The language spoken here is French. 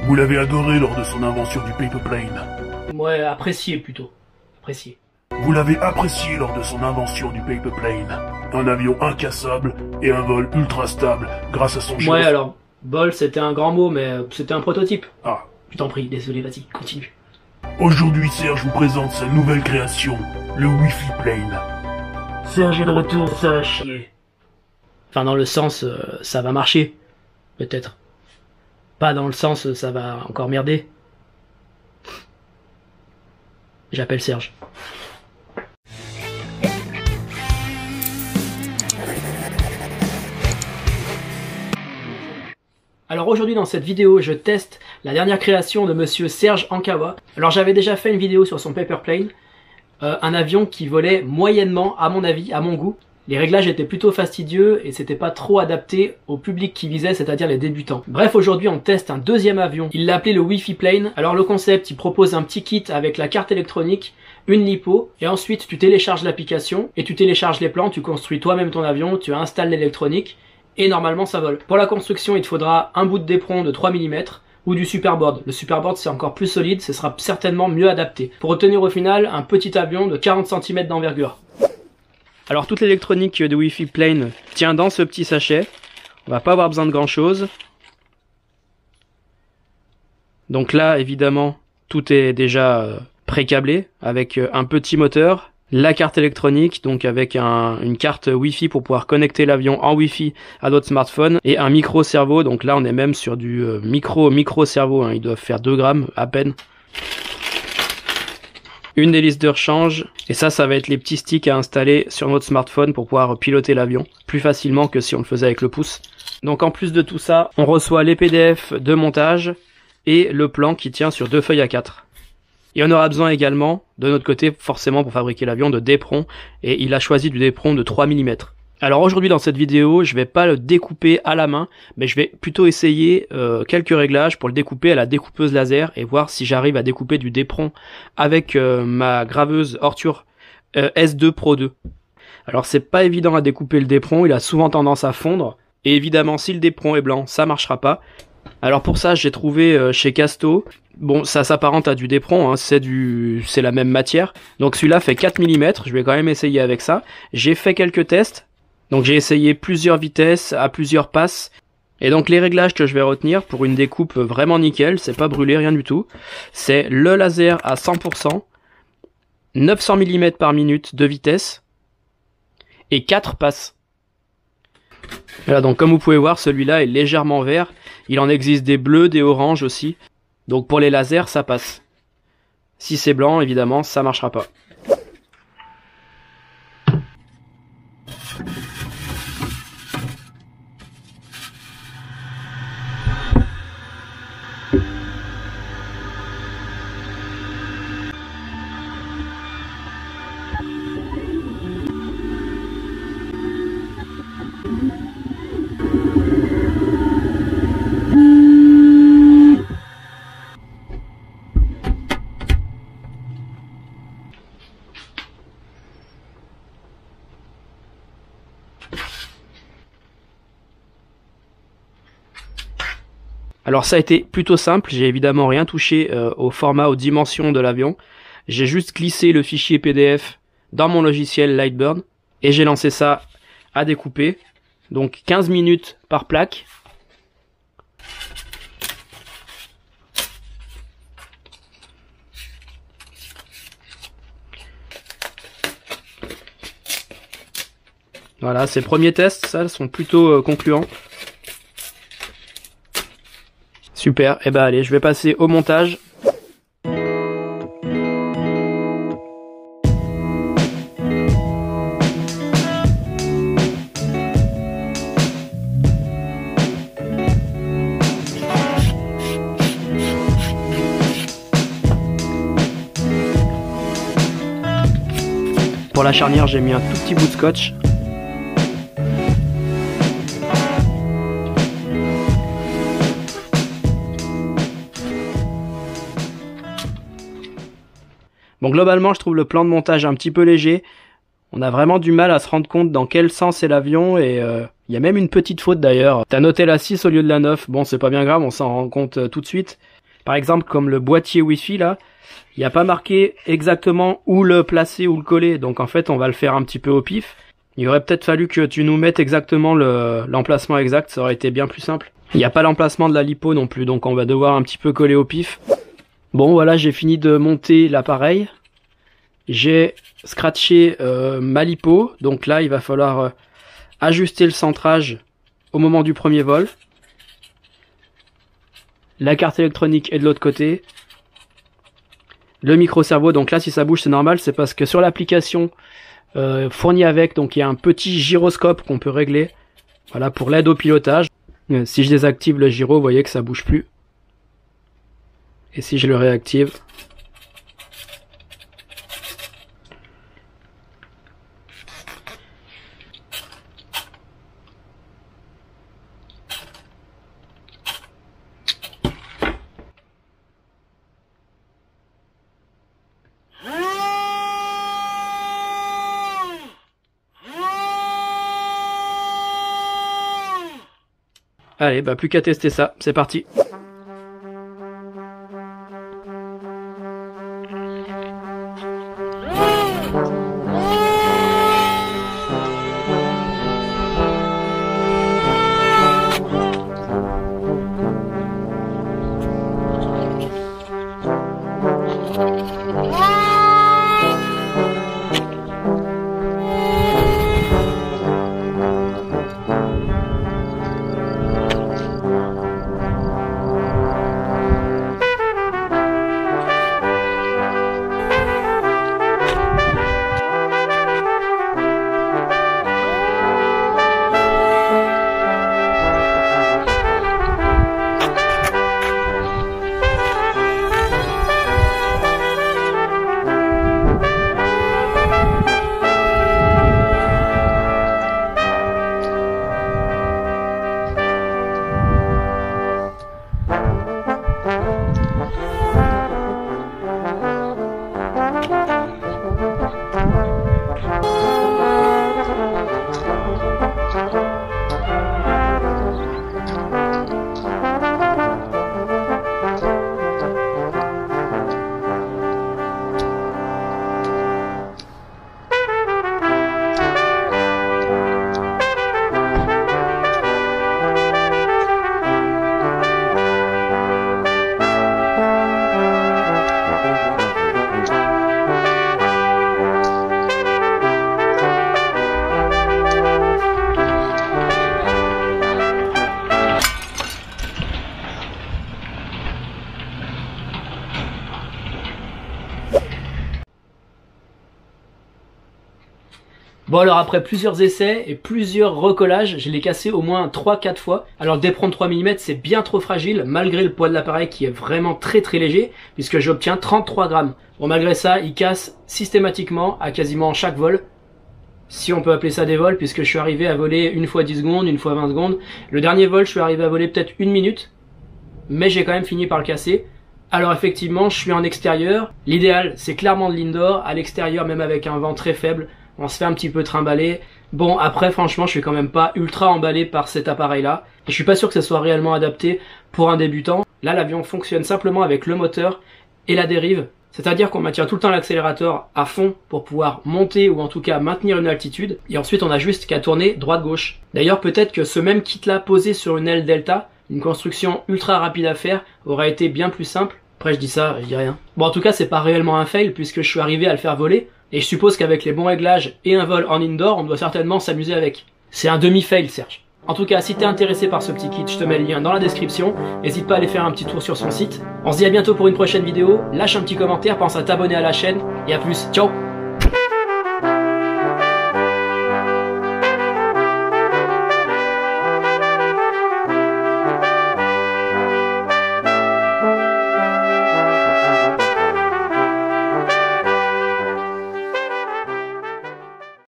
Vous l'avez adoré lors de son invention du paper plane. Ouais, apprécié plutôt. Apprécié. Vous l'avez apprécié lors de son invention du paper plane. Un avion incassable et un vol ultra stable grâce à son chef. Ouais, alors, bol, c'était un grand mot, mais c'était un prototype. Ah. Je t'en prie, désolé, vas-y, continue. Aujourd'hui, Serge vous présente sa nouvelle création, le Wi-Fi plane. Serge est de retour, ça va chier. Enfin, dans le sens, ça va marcher. Peut-être. Pas dans le sens, ça va encore merder. J'appelle Serge. Alors aujourd'hui dans cette vidéo, je teste la dernière création de monsieur Serge Ankawa. Alors j'avais déjà fait une vidéo sur son paper plane, un avion qui volait moyennement à mon avis, à mon goût. Les réglages étaient plutôt fastidieux et c'était pas trop adapté au public qui visait, c'est-à-dire les débutants. Bref, aujourd'hui on teste un deuxième avion. Il l'a appelé le Wi-Fi plane. Alors le concept, il propose un petit kit avec la carte électronique, une lipo, et ensuite tu télécharges l'application et tu télécharges les plans, tu construis toi-même ton avion, tu installes l'électronique et normalement ça vole. Pour la construction, il te faudra un bout de d'éperon de 3 mm ou du superboard. Le superboard c'est encore plus solide, ce sera certainement mieux adapté. Pour obtenir au final un petit avion de 40 cm d'envergure. Alors toute l'électronique de Wi-Fi plane tient dans ce petit sachet. On va pas avoir besoin de grand chose. Donc là évidemment tout est déjà pré-câblé avec un petit moteur. La carte électronique, donc avec une carte Wi-Fi pour pouvoir connecter l'avion en Wi-Fi à notre smartphone, et un micro-cerveau, donc là on est même sur du micro-cerveau, hein, ils doivent faire 2 grammes à peine. Une hélice de rechange, et ça va être les petits sticks à installer sur notre smartphone pour pouvoir piloter l'avion plus facilement que si on le faisait avec le pouce. Donc en plus de tout ça, on reçoit les PDF de montage et le plan qui tient sur 2 feuilles A4. Et on aura besoin également, de notre côté, forcément pour fabriquer l'avion, de d'éperon, et il a choisi du d'éperon de 3 mm. Alors aujourd'hui dans cette vidéo, je vais pas le découper à la main, mais je vais plutôt essayer quelques réglages pour le découper à la découpeuse laser et voir si j'arrive à découper du d'éperon avec ma graveuse Ortur S2 Pro 2. Alors c'est pas évident à découper le d'éperon, il a souvent tendance à fondre, et évidemment si le d'éperon est blanc, ça marchera pas. Alors pour ça, j'ai trouvé chez Casto, bon ça s'apparente à du d'éperon, hein, c'est la même matière. Donc celui-là fait 4 mm, je vais quand même essayer avec ça. J'ai fait quelques tests, donc j'ai essayé plusieurs vitesses à plusieurs passes. Et donc les réglages que je vais retenir pour une découpe vraiment nickel, c'est pas brûlé, rien du tout. C'est le laser à 100%, 900 mm par minute de vitesse, et 4 passes. Voilà, donc comme vous pouvez voir, celui-là est légèrement vert. Il en existe des bleus, des oranges aussi. Donc pour les lasers, ça passe. Si c'est blanc, évidemment, ça marchera pas. Alors ça a été plutôt simple, j'ai évidemment rien touché au format, aux dimensions de l'avion. J'ai juste glissé le fichier PDF dans mon logiciel Lightburn et j'ai lancé ça à découper. Donc 15 minutes par plaque. Voilà, ces premiers tests, ça, sont plutôt concluants. Super, et bah allez, je vais passer au montage. Pour la charnière, j'ai mis un tout petit bout de scotch. Bon, globalement, je trouve le plan de montage un petit peu léger. On a vraiment du mal à se rendre compte dans quel sens est l'avion et il y a même une petite faute d'ailleurs. T'as noté la 6 au lieu de la 9. Bon, c'est pas bien grave, on s'en rend compte tout de suite. Par exemple, comme le boîtier Wi-Fi là, il n'y a pas marqué exactement où le placer ou le coller. Donc en fait, on va le faire un petit peu au pif. Il aurait peut-être fallu que tu nous mettes exactement l'emplacement exact, ça aurait été bien plus simple. Il n'y a pas l'emplacement de la lipo non plus, donc on va devoir un petit peu coller au pif. Bon voilà, j'ai fini de monter l'appareil. J'ai scratché ma lipo, donc là il va falloir ajuster le centrage au moment du premier vol. La carte électronique est de l'autre côté. Le micro-cerveau, donc là si ça bouge c'est normal, c'est parce que sur l'application fournie avec, donc il y a un petit gyroscope qu'on peut régler, voilà, pour l'aide au pilotage. Si je désactive le gyro, vous voyez que ça bouge plus. Et si je le réactive, allez, bah plus qu'à tester ça, c'est parti. Bon alors après plusieurs essais et plusieurs recollages, je l'ai cassé au moins 3-4 fois. Alors le Depron 3 mm c'est bien trop fragile malgré le poids de l'appareil qui est vraiment très léger puisque j'obtiens 33 grammes. Bon malgré ça il casse systématiquement à quasiment chaque vol. Si on peut appeler ça des vols puisque je suis arrivé à voler une fois 10 secondes, une fois 20 secondes. Le dernier vol je suis arrivé à voler peut-être 1 minute mais j'ai quand même fini par le casser. Alors effectivement je suis en extérieur. L'idéal c'est clairement de l'indoor. À l'extérieur même avec un vent très faible. On se fait un petit peu trimballer. Bon, après, franchement, je suis quand même pas ultra emballé par cet appareil-là. Et je suis pas sûr que ce soit réellement adapté pour un débutant. Là, l'avion fonctionne simplement avec le moteur et la dérive. C'est-à-dire qu'on maintient tout le temps l'accélérateur à fond pour pouvoir monter ou en tout cas maintenir une altitude. Et ensuite, on a juste qu'à tourner droite-gauche. D'ailleurs, peut-être que ce même kit-là posé sur une aile delta, une construction ultra rapide à faire, aurait été bien plus simple. Après, je dis ça, je dis rien. Bon, en tout cas, c'est pas réellement un fail puisque je suis arrivé à le faire voler. Et je suppose qu'avec les bons réglages et un vol en indoor, on doit certainement s'amuser avec. C'est un demi-fail, Serge. En tout cas, si t'es intéressé par ce petit kit, je te mets le lien dans la description. N'hésite pas à aller faire un petit tour sur son site. On se dit à bientôt pour une prochaine vidéo. Lâche un petit commentaire, pense à t'abonner à la chaîne. Et à plus. Ciao!